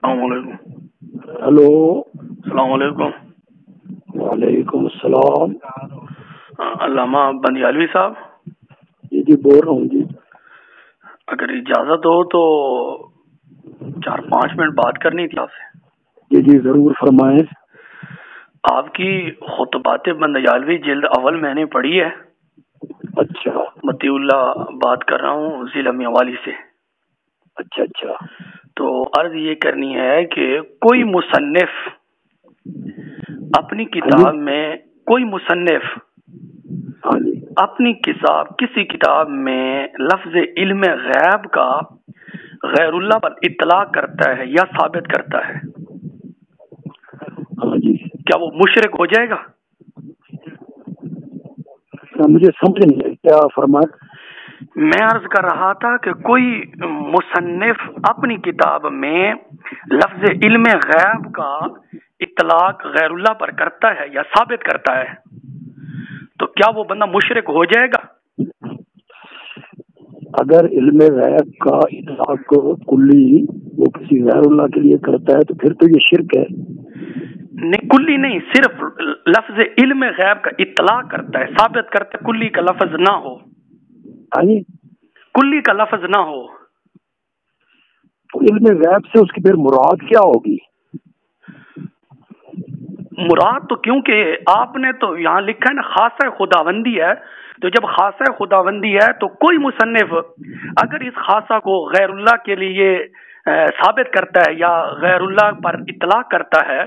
السلام علیکم. ہلو. السلام علیکم. وعلیکم السلام. علامہ بندیالوی صاحب. جی بول رہا ہوں جی. اگر اجازت ہو تو 4-5 منٹ بات کرنی تھی آپ سے. جی ضرور فرمائیں. آپ کی خطبات بندیالوی جلد اول میں نے پڑھی ہے. اچھا. متی اللہ بات کر رہا ہوں ضلع میوالی سے. اچھا. تو عرض یہ کرنی ہے کہ کوئی مصنف اپنی کتاب میں ہاں جی. اپنی کسی کتاب میں لفظ علم غیب کا غیر اللہ پر اطلاق کرتا ہے یا ثابت کرتا ہے، ہاں جی. کیا وہ مشرک ہو جائے گا؟ مجھے سمجھ نہیں آئی، کیا فرمائیں؟ میں عرض کر رہا تھا کہ کوئی مصنف اپنی کتاب میں لفظ علم غیب کا اطلاق غیر اللہ پر کرتا ہے یا ثابت کرتا ہے تو کیا وہ بندہ مشرک ہو جائے گا؟ اگر علم غیب کا اطلاق کلی وہ کسی غیر اللہ کے لیے کرتا ہے تو پھر تو یہ شرک ہے. نہیں، کلی نہیں، صرف لفظ علم غیب کا اطلاق کرتا ہے، ثابت کرتا ہے، کلی کا لفظ نہ ہو. ہاں جی. کلی کا لفظ نہ ہو تو علم غیب سے اس کی پھر مراد کیا ہوگی؟ مراد تو کیونکہ آپ نے تو یہاں لکھا ہے نا خاصہ خداوندی ہے، تو جب خاصہ خداوندی ہے تو کوئی مصنف اگر اس خاصہ کو غیر اللہ کے لیے ثابت کرتا ہے یا غیر اللہ پر اطلاق کرتا ہے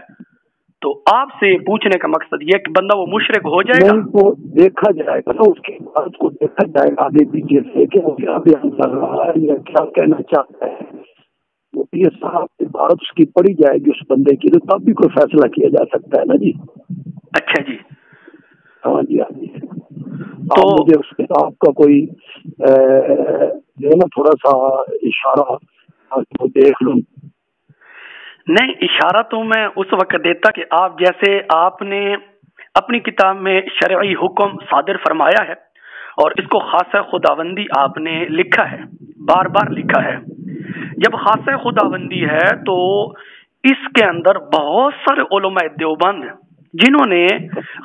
تو آپ سے پوچھنے کا مقصد یہ کہ بندہ وہ مشرک ہو جائے گا؟ نہیں، تو دیکھا جائے گا نا، اس کے بعد کو دیکھا جائے گا آگے پیچھے سے کہ وہ کیا بیان کر رہا ہے یا کیا کہنا چاہتا ہے. یہ صاحب عبارت اس کی پڑھی جائے گی اس بندے کی، تو تب بھی کوئی فیصلہ کیا جا سکتا ہے نا جی. اچھا جی. ہاں جی. تو آپ مجھے اس کتاب کا کوئی جو ہے نا تھوڑا سا اشارہ تو دیکھ لوں. نہیں، اشارہ تو میں اس وقت دیتا کہ آپ جیسے آپ نے اپنی کتاب میں شرعی حکم صادر فرمایا ہے اور اس کو خاصہ خداوندی آپ نے لکھا ہے، بار بار لکھا ہے. جب خاصہ خداوندی ہے تو اس کے اندر بہت سارے علماء دیوبند ہیں جنہوں نے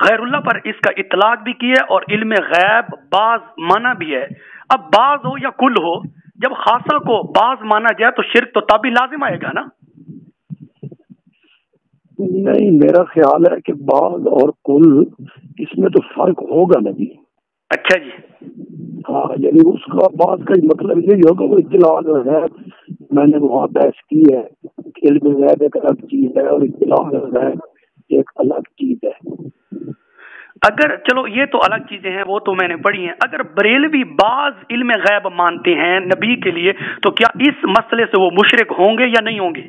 غیر اللہ پر اس کا اطلاق بھی کیا اور علم غیب بعض مانا بھی ہے. اب بعض ہو یا کل ہو، جب خاصہ کو بعض مانا جائے تو شرک تو تب بھی لازم آئے گا نا. نہیں، میرا خیال ہے کہ بعض اور کل اس میں تو فرق ہوگا نا جی. اچھا جی. ہاں، یعنی اس کا بعض کا مطلب یہی ہوگا وہ اطلاع غیب میں نے وہاں بحث کی ہے. علم غیب ایک الگ چیز ہے اور اطلاع غیب ایک الگ چیز ہے. اگر چلو یہ تو الگ چیزیں ہیں، وہ تو میں نے پڑھی ہیں. اگر بریلوی بعض علم غیب مانتے ہیں نبی کے لیے تو کیا اس مسئلے سے وہ مشرک ہوں گے یا نہیں ہوں گے؟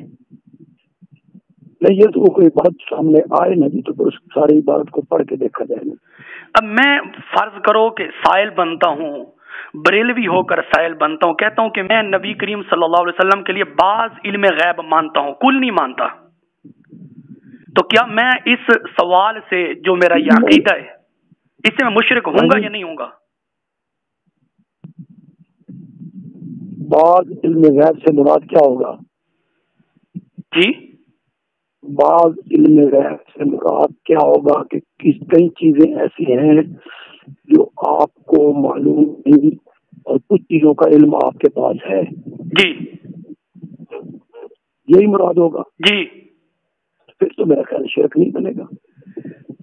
نہیں، یہ تو کوئی بات سامنے آئے نا جی، تو اس ساری بات کو پڑھ کے دیکھا جائے گا. اب میں فرض کرو کہ سائل بنتا ہوں، بریلوی ہو کر سائل بنتا ہوں، کہتا ہوں کہ میں نبی کریم صلی اللہ علیہ وسلم کے لیے بعض علم غیب مانتا ہوں، کل نہیں مانتا، تو کیا میں اس سوال سے جو میرا یہ عقیدہ ہے اس سے میں مشرک ہوں گا یا نہیں ہوں گا؟ بعض علم غیب سے مراد کیا ہوگا؟ جی، بعض علم غیب سے مراد کیا ہوگا کہ کئی چیزیں ایسی ہیں جو آپ کو معلوم نہیں اور کچھ چیزوں کا علم آپ کے پاس ہے. جی یہی مراد ہوگا. جی. پھر تو میرا خیال شرک نہیں بنے گا.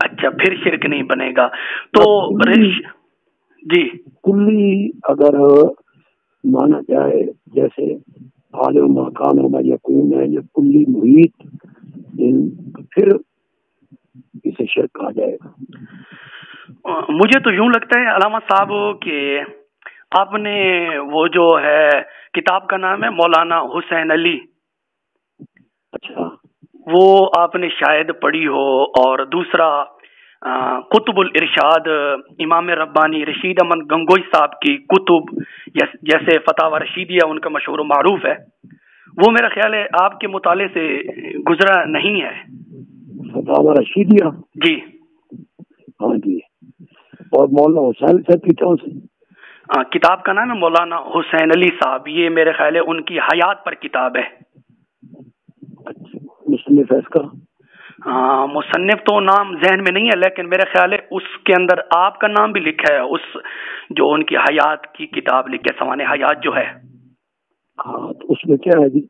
اچھا، پھر شرک نہیں بنے گا. تو جی، کلی اگر مانا جائے جیسے عالم مکان ہونا یقین ہے یا کلی محیط، پھر اسے شرک کہا جائے گا. مجھے تو یوں لگتا ہے علامہ صاحب کہ آپ نے وہ جو ہے کتاب کا نام ہے مولانا حسین علی، اچھا، وہ آپ نے شاید پڑھی ہو. اور دوسرا قطب الارشاد امام ربانی رشید احمد گنگوئی صاحب کی کتب جیسے فتاوی رشیدیہ ان کا مشہور و معروف ہے، وہ میرا خیال ہے آپ کے مطالعے سے گزرا نہیں ہے. فتاوی رشیدیہ، جی ہاں جی. اور مولانا حسین صاحب کی کون سی کتاب کا نام ہے مولانا حسین علی صاحب، یہ میرے خیال ہے ان کی حیات پر کتاب ہے. مصنف ہے اس کا؟ ہاں مصنف تو نام ذہن میں نہیں ہے، لیکن میرے خیال ہے اس کے اندر آپ کا نام بھی لکھا ہے، اس جو ان کی حیات کی کتاب لکھی ہے، سوانح حیات جو ہے۔ ہاں تو اس میں کیا ہے جی؟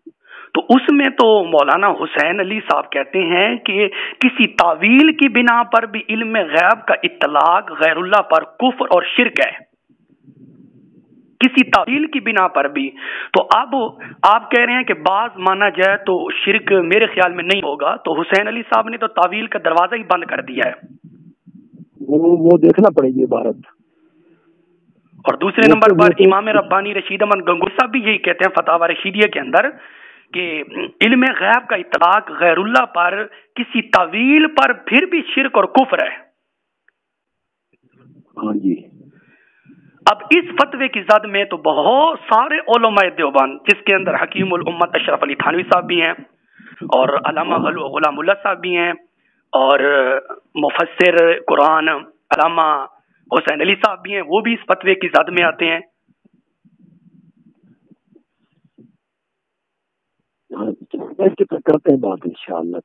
تو اس میں تو مولانا حسین علی صاحب کہتے ہیں کہ کسی تعویل کی بنا پر بھی علم غیب کا اطلاق غیر اللہ پر کفر اور شرک ہے، کسی تعویل کی بنا پر بھی۔ تو اب آپ کہہ رہے ہیں کہ بعض مانا جائے تو شرک میرے خیال میں نہیں ہوگا، تو حسین علی صاحب نے تو تعویل کا دروازہ ہی بند کر دیا ہے، وہ دیکھنا پڑے گی عبارت۔ اور دوسرے نمبر پر امام ربانی رشید احمد گنگوہی صاحب بھی یہی کہتے ہیں فتاوی رشیدیہ کے اندر کہ علم غیب کا اطلاق غیر اللہ پر کسی تعویل پر پھر بھی شرک اور کفر ہے۔ ہاں جی۔ اب اس فتوے کی زد میں تو بہت سارے علماء دیوبند، جس کے اندر حکیم الامت اشرف علی تھانوی صاحب بھی ہیں، اور علامہ غلام اللہ صاحب بھی ہیں، اور مفسر قرآن علامہ حسین علی صاحب بھی ہیں، وہ بھی اس فتوے کی زد میں آتے ہیں۔ کرتے ہیں بات انشاءاللہ۔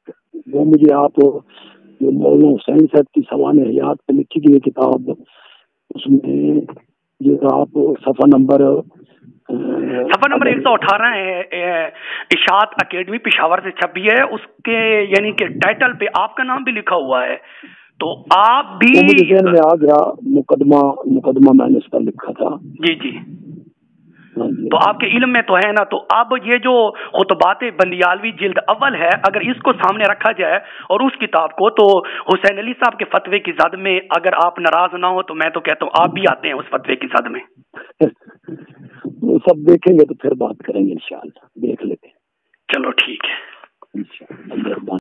وہ مجھے آپ جو مولانا حسین صاحب کی سوانح حیات پہ لکھی گئی کتاب، اس میں جو آپ صفحہ نمبر 118 ہے، اشاعت اکیڈمی پشاور سے چھپی ہے، اس کے یعنی کہ ٹائٹل پہ آپ کا نام بھی لکھا ہوا ہے، تو آپ بھی مجھے ذہن میں آ گیا، مقدمہ میں نے اس پر لکھا تھا۔ جی جی، تو آپ کے علم میں تو ہے نا۔ تو اب یہ جو خطبات بندیالوی جلد اول ہے، اگر اس کو سامنے رکھا جائے اور اس کتاب کو، تو حسین علی صاحب کے فتوے کی زد میں اگر آپ ناراض نہ ہو تو میں تو کہتا ہوں آپ بھی آتے ہیں اس فتوے کی زد میں۔ وہ سب دیکھیں گے تو پھر بات کریں گے انشاءاللہ، دیکھ لیتے ہیں۔ چلو ٹھیک ہے۔ انشاءاللہ۔